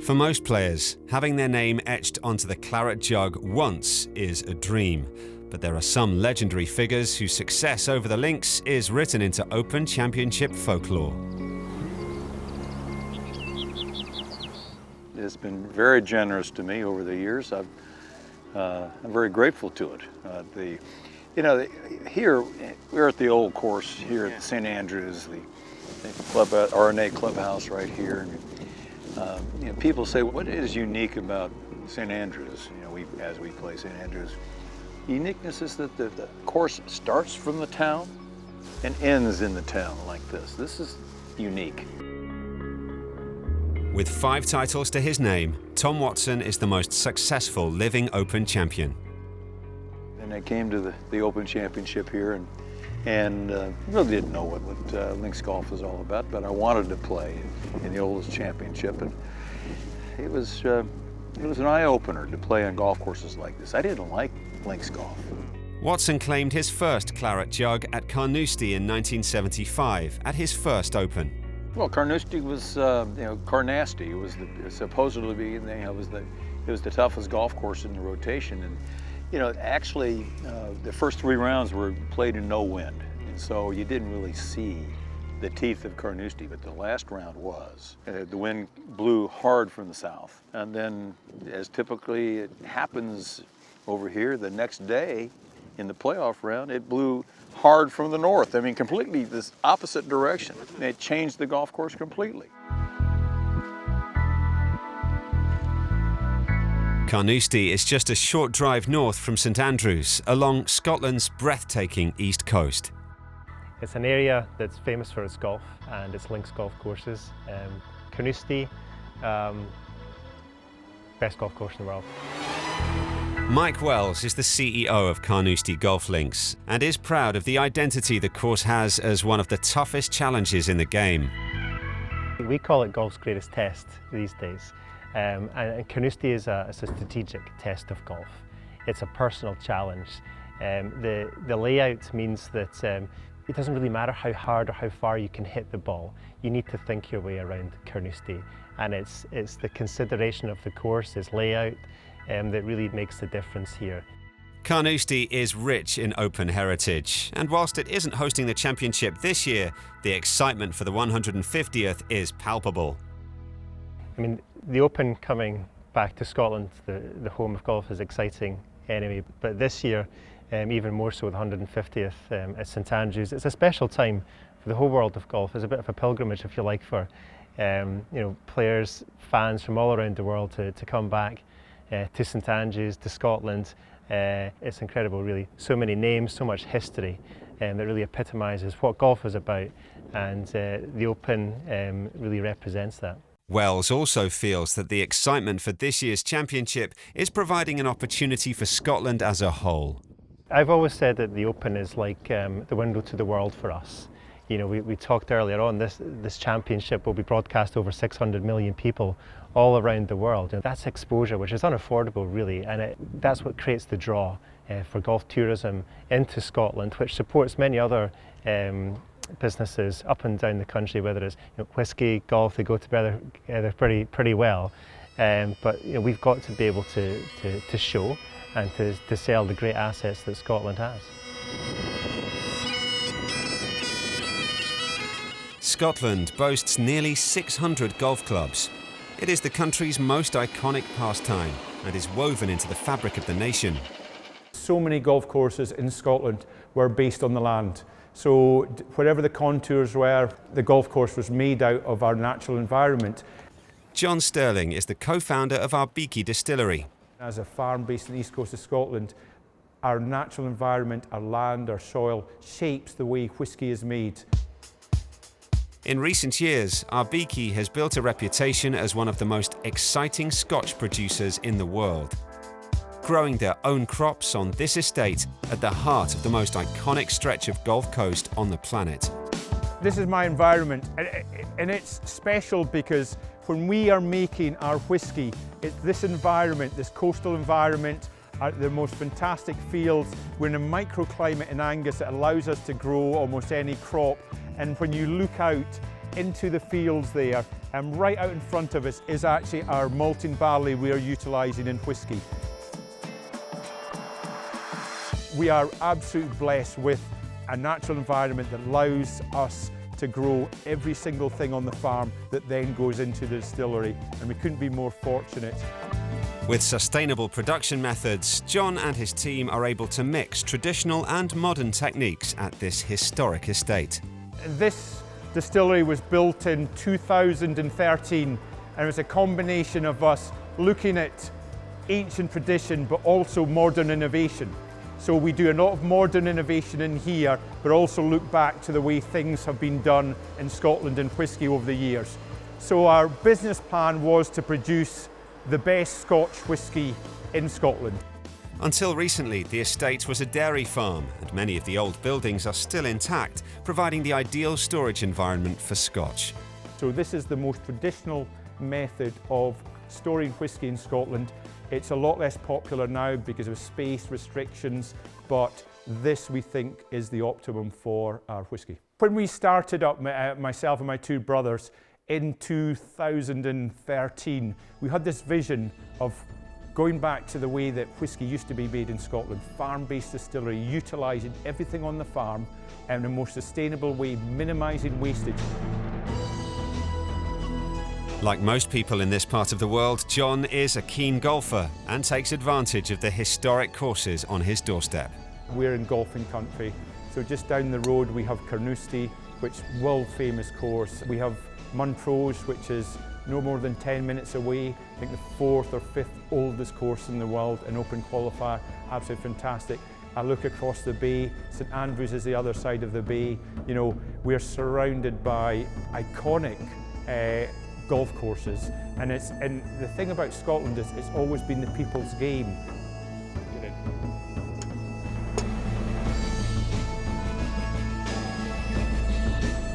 For most players, having their name etched onto the claret jug once is a dream. But there are some legendary figures whose success over the links is written into Open Championship folklore. It's been very generous to me over the years. I'm very grateful to it. Here we're at the old course here at St. Andrews, the club, RNA clubhouse right here. And, people say, what is unique about St. Andrews? As we play St. Andrews, the uniqueness is that the course starts from the town and ends in the town like this. This is unique. With 5 titles to his name, Tom Watson is the most successful living Open champion. And I came to the Open Championship here and really didn't know what links golf was all about, but I wanted to play in the oldest championship, and it was an eye-opener to play on golf courses like this. I didn't like links golf. Watson claimed his first claret jug at Carnoustie in 1975 at his first Open. Well, Carnoustie was, Carnoustie was supposedly be, it was the toughest golf course in the rotation, and actually the first 3 rounds were played in no wind, and so you didn't really see the teeth of Carnoustie, but the last round was. The wind blew hard from the south, and then, as typically it happens over here, the next day in the playoff round, it blew hard from the north. I mean, completely this opposite direction. It changed the golf course completely. Carnoustie is just a short drive north from St Andrews, along Scotland's breathtaking east coast. It's an area that's famous for its golf and its links golf courses. Carnoustie, best golf course in the world. Mike Wells is the CEO of Carnoustie Golf Links and is proud of the identity the course has as one of the toughest challenges in the game. We call it golf's greatest test these days. And Carnoustie is a strategic test of golf. It's a personal challenge. The layout means that it doesn't really matter how hard or how far you can hit the ball. You need to think your way around Carnoustie. And it's the consideration of the course, its layout, that really makes the difference here. Carnoustie is rich in Open heritage, and whilst it isn't hosting the championship this year, the excitement for the 150th is palpable. I mean, the Open coming back to Scotland, the home of golf, is exciting anyway, but this year, even more so with the 150th at St Andrews, it's a special time for the whole world of golf. It's a bit of a pilgrimage, if you like, for players, fans from all around the world to come back to St Andrews, to Scotland. It's incredible, really. So many names, so much history that really epitomises what golf is about, and the Open really represents that. Wells also feels that the excitement for this year's championship is providing an opportunity for Scotland as a whole. I've always said that the Open is like the window to the world for us. We talked earlier on, this championship will be broadcast over 600 million people all around the world. And that's exposure, which is unaffordable, really, and that's what creates the draw for golf tourism into Scotland, which supports many other businesses up and down the country, whether it's whisky, golf, they go together pretty well. But we've got to be able to show and to sell the great assets that Scotland has. Scotland boasts nearly 600 golf clubs. It is the country's most iconic pastime and is woven into the fabric of the nation. So many golf courses in Scotland were based on the land. So wherever the contours were, the golf course was made out of our natural environment. John Stirling is the co-founder of Arbikie distillery. As a farm based on the east coast of Scotland, our natural environment, our land, our soil, shapes the way whisky is made. In recent years, Arbikie has built a reputation as one of the most exciting Scotch producers in the world, growing their own crops on this estate at the heart of the most iconic stretch of Gulf Coast on the planet. This is my environment, and it's special because when we are making our whisky, it's this environment, this coastal environment, the most fantastic fields. We're in a microclimate in Angus that allows us to grow almost any crop. And when you look out into the fields there, and right out in front of us is actually our malting barley we are utilising in whisky. We are absolutely blessed with a natural environment that allows us to grow every single thing on the farm that then goes into the distillery, and we couldn't be more fortunate. With sustainable production methods, John and his team are able to mix traditional and modern techniques at this historic estate. This distillery was built in 2013, and it was a combination of us looking at ancient tradition but also modern innovation. So we do a lot of modern innovation in here, but also look back to the way things have been done in Scotland and whisky over the years. So our business plan was to produce the best Scotch whisky in Scotland. Until recently, the estate was a dairy farm, and many of the old buildings are still intact, providing the ideal storage environment for Scotch. So this is the most traditional method of storing whisky in Scotland. It's a lot less popular now because of space restrictions, but this we think is the optimum for our whisky. When we started up, myself and my two brothers, in 2013, we had this vision of going back to the way that whisky used to be made in Scotland, farm-based distillery, utilising everything on the farm in a more sustainable way, minimising wastage. Like most people in this part of the world, John is a keen golfer and takes advantage of the historic courses on his doorstep. We're in golfing country, so just down the road we have Carnoustie, which is a world-famous course. We have Montrose, which is no more than 10 minutes away. I think the 4th or 5th oldest course in the world, an open qualifier, absolutely fantastic. I look across the bay, St Andrews is the other side of the bay. You know, we're surrounded by iconic golf courses, and the thing about Scotland is it's always been the people's game.